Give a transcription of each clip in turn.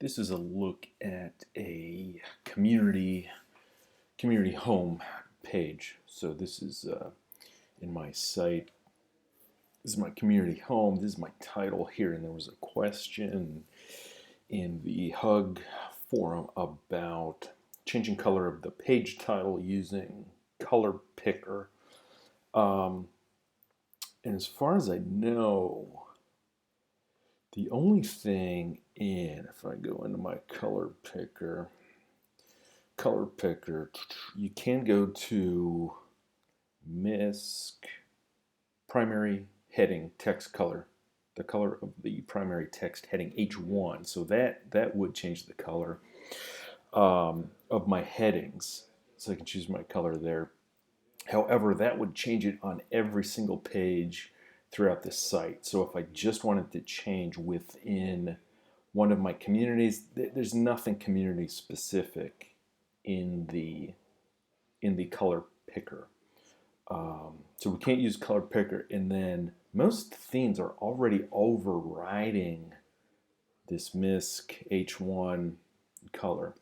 This is a look at a community home page. So this is in my site. This is my community home. This is my title here, and there was a question in the Hug forum about changing color of the page title using color picker. And as far as I know, the only thing if I go into my color picker, you can go to MISC primary heading text color, the color of the primary text heading H1. So that would change the color of my headings. So I can choose my color there. However, that would change it on every single page throughout the site. So if I just wanted to change within one of my communities, there's nothing community specific in the color picker. So we can't use color picker, and then most themes are already overriding this MISC H1 color.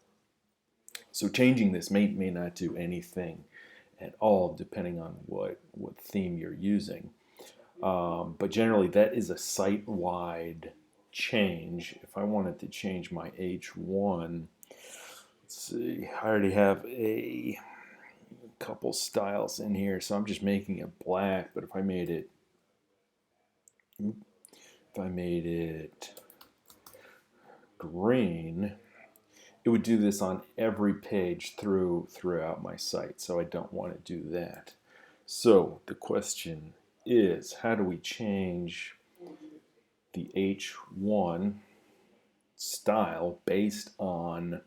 So changing this may not do anything at all, depending on what theme you're using. But generally, that is a site-wide change. If I wanted to change my H1, let's see, I already have a couple styles in here, so I'm just making it black. But if I made it green, it would do this on every page throughout my site. So I don't want to do that. So the question is, how do we change the H1 style based on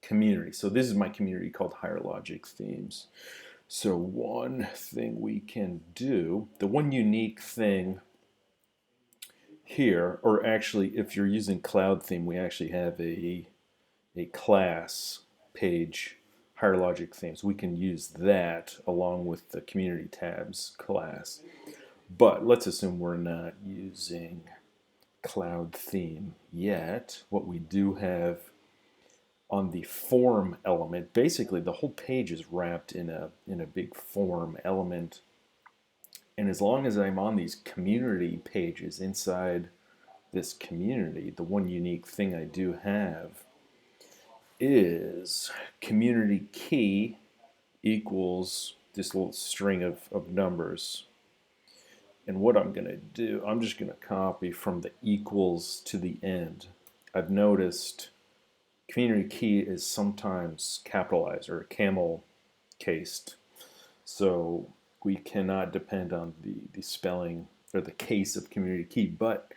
community? So this is my community called Higher Logic Themes. So one thing we can do, the one unique thing here, or actually if you're using Cloud Theme, we actually have a class page, Higher Logic Themes. We can use that along with the Community Tabs class. But let's assume we're not using Cloud Theme yet. What we do have on the form element, basically the whole page is wrapped in a big form element. And as long as I'm on these community pages inside this community, the one unique thing I do have is community key equals this little string of numbers. And what I'm going to do, I'm just going to copy from the equals to the end. I've noticed community key is sometimes capitalized or camel cased. So we cannot depend on the spelling or the case of community key, but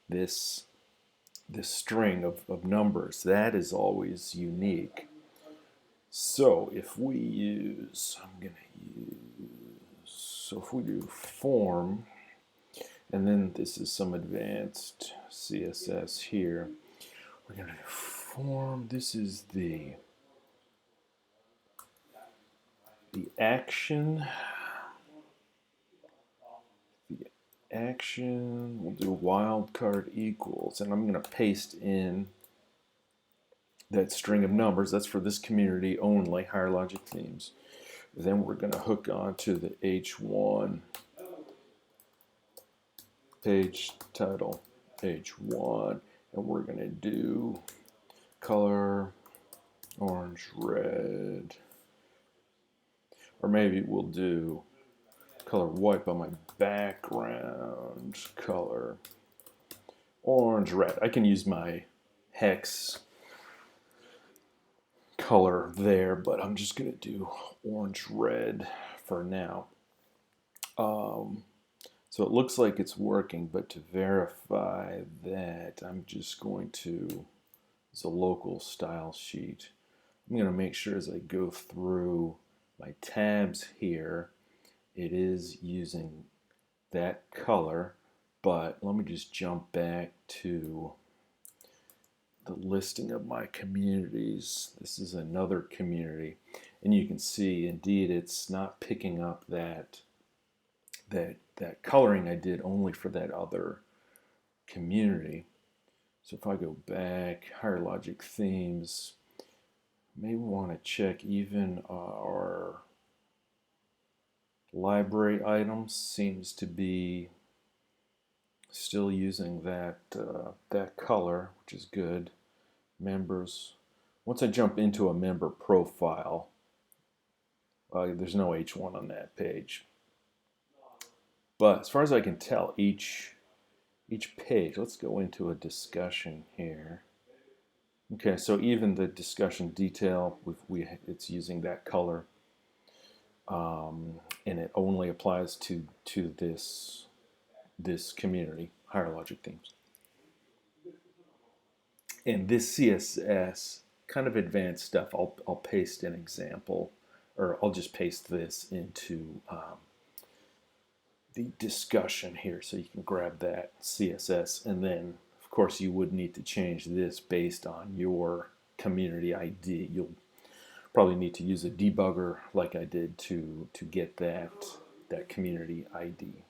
this string of numbers, that is always unique. So if we use, so if we do form, and then this is some advanced CSS here, we're going to do form. This is the action. We'll do wildcard equals, and I'm going to paste in that string of numbers. That's for this community only, Higher Logic Themes. Then we're going to hook on to the H1 page title, H1, and we're going to do color orange, red, or maybe we'll do color white, but my background color orange, red. I can use my hex color there, but I'm just going to do orange, red for now. So it looks like it's working, but to verify that, I'm just going to, it's a local style sheet. I'm going to make sure as I go through my tabs here, it is using that color, but let me just jump back to the listing of my communities. This is another community, and you can see indeed it's not picking up that coloring I did only for that other community. So if I go back, higher logic themes, maybe want to check even our library items seems to be still using that color, which is good. Members. Once I jump into a member profile, there's no H1 on that page. But as far as I can tell, each page, let's go into a discussion here. Okay, so even the discussion detail, it's using that color, and it only applies to this community, higher logic themes. And this CSS, kind of advanced stuff, I'll paste an example, or I'll just paste this into the discussion here so you can grab that CSS. And then, of course, you would need to change this based on your community ID. You'll probably need to use a debugger like I did to get that community ID.